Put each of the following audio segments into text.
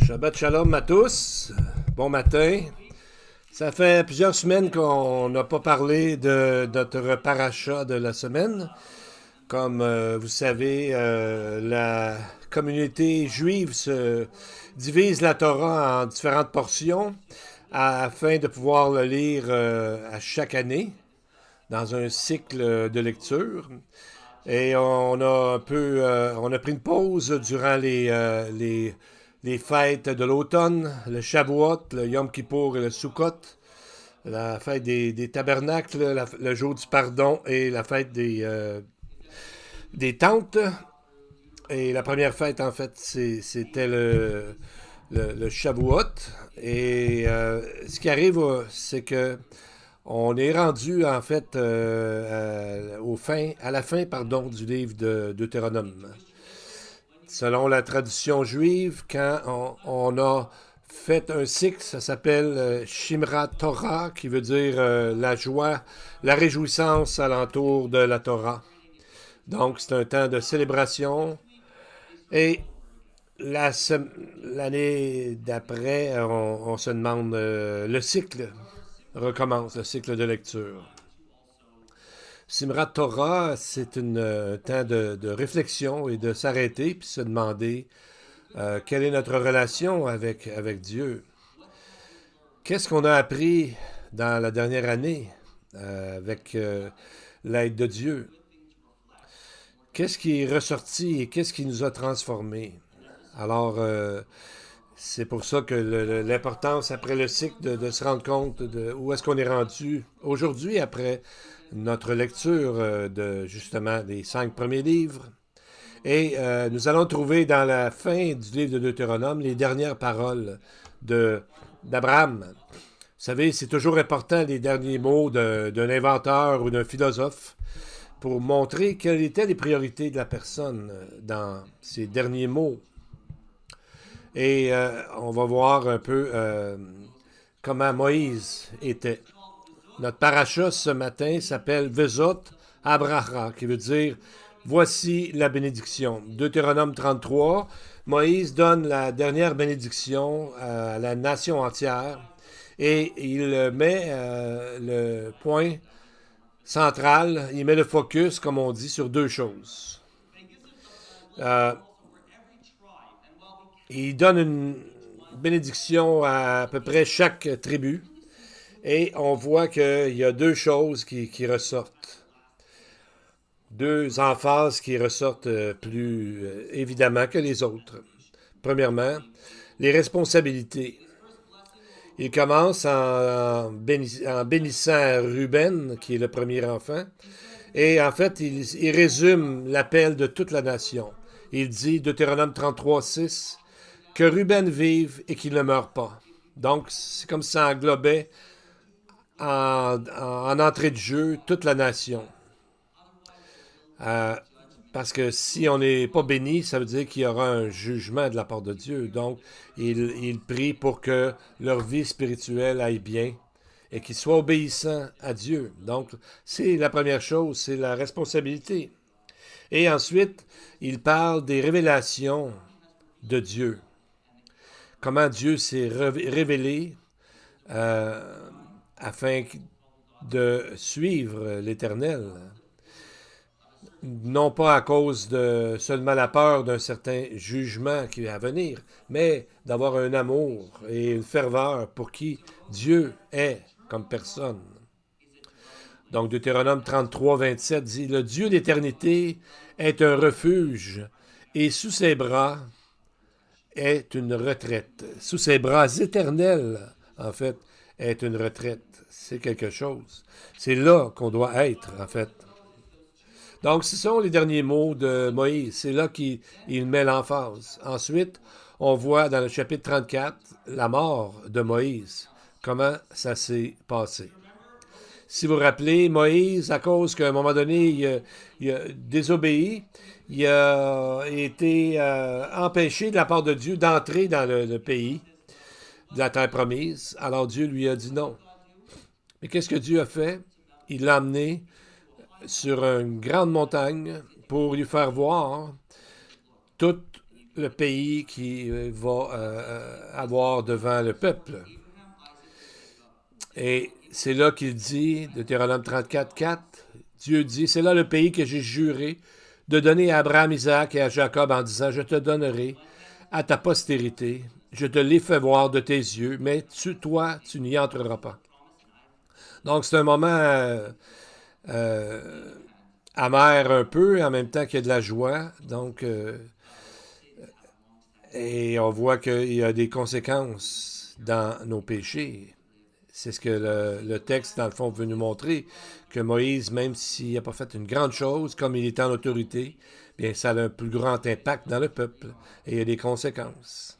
Shabbat shalom à tous. Bon matin. Ça fait plusieurs semaines qu'on n'a pas parlé de notre paracha de la semaine. Comme vous savez, la communauté juive se divise la Torah en différentes portions afin de pouvoir le lire à chaque année dans un cycle de lecture. Et on a pris une pause durant les fêtes de l'automne, le Shavuot, le Yom Kippour et le Sukkot, la fête des tabernacles, le jour du pardon et la fête des tentes. Et la première fête, en fait, c'était le Shavuot. Et ce qui arrive, c'est que on est rendu, en fait, à la fin, pardon, du livre de Deutéronome. Selon la tradition juive, quand on a fait un cycle, ça s'appelle Shimra Torah, qui veut dire la joie, la réjouissance alentour de la Torah. Donc, c'est un temps de célébration. Et l'année d'après, on se demande, le cycle recommence, le cycle de lecture. Simrat Torah, c'est un temps de réflexion et de s'arrêter puis se demander quelle est notre relation avec Dieu. Qu'est-ce qu'on a appris dans la dernière année avec l'aide de Dieu? Qu'est-ce qui est ressorti et qu'est-ce qui nous a transformés? Alors, c'est pour ça que l'importance après le cycle de se rendre compte de où est-ce qu'on est rendu aujourd'hui après notre lecture de justement des 5 premiers livres. Et nous allons trouver dans la fin du livre de Deutéronome les dernières paroles d'Abraham. Vous savez, c'est toujours important les derniers mots d'un inventeur ou d'un philosophe pour montrer quelles étaient les priorités de la personne dans ces derniers mots. Et on va voir un peu comment Moïse était. Notre paracha ce matin s'appelle Vezot Abraha, qui veut dire voici la bénédiction. Deutéronome 33, Moïse donne la dernière bénédiction à la nation entière et il met le point central, il met le focus, comme on dit, sur deux choses. Il donne une bénédiction à peu près chaque tribu. Et on voit qu'il y a deux choses qui ressortent. Deux emphases qui ressortent plus évidemment que les autres. Premièrement, les responsabilités. Il commence en bénissant Ruben, qui est le premier enfant. Et en fait, il résume l'appel de toute la nation. Il dit, Deutéronome 33, 6, que Ruben vive et qu'il ne meure pas. Donc, c'est comme si ça englobait en entrée de jeu toute la nation. Parce que si on n'est pas béni, ça veut dire qu'il y aura un jugement de la part de Dieu. Donc, il prie pour que leur vie spirituelle aille bien et qu'ils soient obéissants à Dieu. Donc, c'est la première chose, c'est la responsabilité. Et ensuite, il parle des révélations de Dieu. Comment Dieu s'est révélé afin de suivre l'Éternel. Non pas à cause de seulement la peur d'un certain jugement qui est à venir, mais d'avoir un amour et une ferveur pour qui Dieu est comme personne. Donc Deutéronome 33, 27 dit, le Dieu d'éternité est un refuge et sous ses bras est une retraite. Sous ses bras éternels, en fait, est une retraite. C'est quelque chose. C'est là qu'on doit être, en fait. Donc, ce sont les derniers mots de Moïse. C'est là qu'il met l'emphase. Ensuite, on voit dans le chapitre 34 la mort de Moïse. Comment ça s'est passé. Si vous vous rappelez, Moïse, à cause qu'à un moment donné, il a désobéi, il a été empêché de la part de Dieu d'entrer dans le pays de la terre promise. Alors Dieu lui a dit non. Mais qu'est-ce que Dieu a fait? Il l'a emmené sur une grande montagne pour lui faire voir toute le pays qu'il va avoir devant le peuple. Et c'est là qu'il dit, Deutéronome 34, 4, Dieu dit, c'est là le pays que j'ai juré de donner à Abraham, Isaac et à Jacob en disant, je te donnerai à ta postérité, je te l'ai fait voir de tes yeux, mais toi, tu n'y entreras pas. Donc c'est un moment amer un peu, en même temps qu'il y a de la joie. Donc, et on voit qu'il y a des conséquences dans nos péchés. C'est ce que le texte, dans le fond, veut nous montrer, que Moïse, même s'il n'a pas fait une grande chose, comme il est en autorité, bien, ça a un plus grand impact dans le peuple, et il y a des conséquences.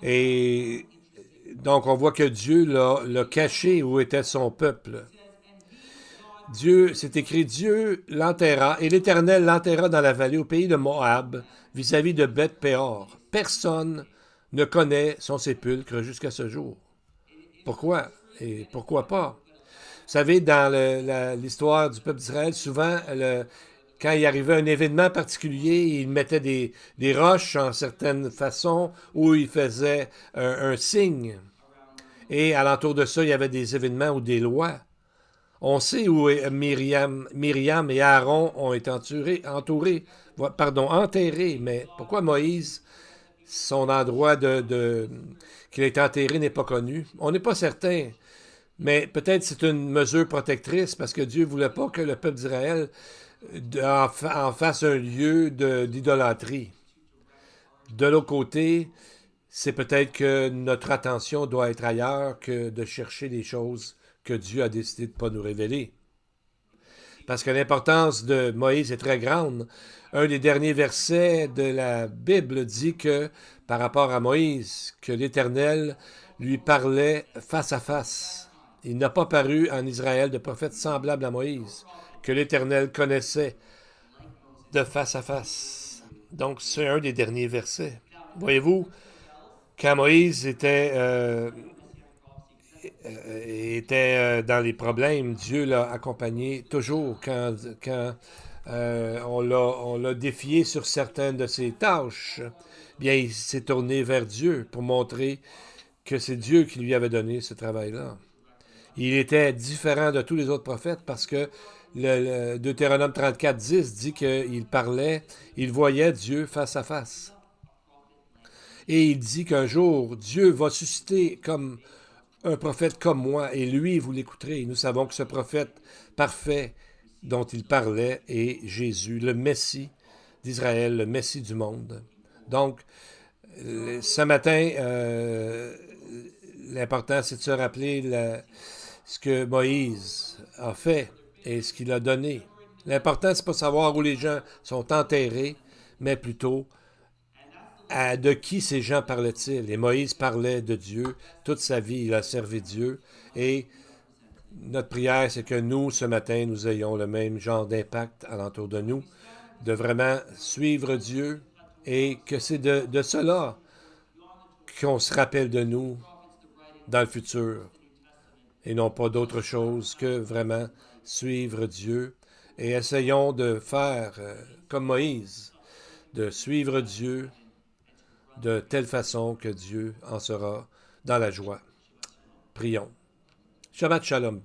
Et donc, on voit que Dieu l'a caché où était son peuple. Dieu, c'est écrit, Dieu l'enterra, et l'Éternel l'enterra dans la vallée au pays de Moab, vis-à-vis de Beth-Péor. Personne ne connaît son sépulcre jusqu'à ce jour. Pourquoi? Et pourquoi pas? Vous savez, dans l'histoire du peuple d'Israël, souvent, quand il arrivait un événement particulier, il mettait des roches en certaines façons où il faisait un signe. Et alentour de ça, il y avait des événements ou des lois. On sait où Myriam et Aaron ont été enterrés, mais pourquoi Moïse, son endroit qu'il a été enterré n'est pas connu? On n'est pas certain, mais peut-être c'est une mesure protectrice parce que Dieu ne voulait pas que le peuple d'Israël en fasse un lieu d'idolâtrie. De l'autre côté, c'est peut-être que notre attention doit être ailleurs que de chercher des choses que Dieu a décidé de ne pas nous révéler. Parce que l'importance de Moïse est très grande. Un des derniers versets de la Bible dit que, par rapport à Moïse, que l'Éternel lui parlait face à face. Il n'a pas paru en Israël de prophète semblable à Moïse, que l'Éternel connaissait de face à face. Donc, c'est un des derniers versets. Voyez-vous, quand Moïse était dans les problèmes, Dieu l'a accompagné toujours. Quand on l'a défié sur certaines de ses tâches, bien, il s'est tourné vers Dieu pour montrer que c'est Dieu qui lui avait donné ce travail-là. Il était différent de tous les autres prophètes parce que le Deutéronome 34, 10 dit qu'il parlait, il voyait Dieu face à face. Et il dit qu'un jour, Dieu va susciter comme un prophète comme moi, et lui, vous l'écouterez. Et nous savons que ce prophète parfait dont il parlait est Jésus, le Messie d'Israël, le Messie du monde. Donc, ce matin, l'important, c'est de se rappeler ce que Moïse a fait et ce qu'il a donné. L'important, c'est pas savoir où les gens sont enterrés, mais plutôt de qui ces gens parlaient-ils? Et Moïse parlait de Dieu. Toute sa vie, il a servi Dieu. Et notre prière, c'est que nous, ce matin, nous ayons le même genre d'impact alentour de nous, de vraiment suivre Dieu et que c'est de cela qu'on se rappelle de nous dans le futur et non pas d'autre chose que vraiment suivre Dieu. Et essayons de faire comme Moïse, de suivre Dieu de telle façon que Dieu en sera dans la joie. Prions. Shabbat Shalom.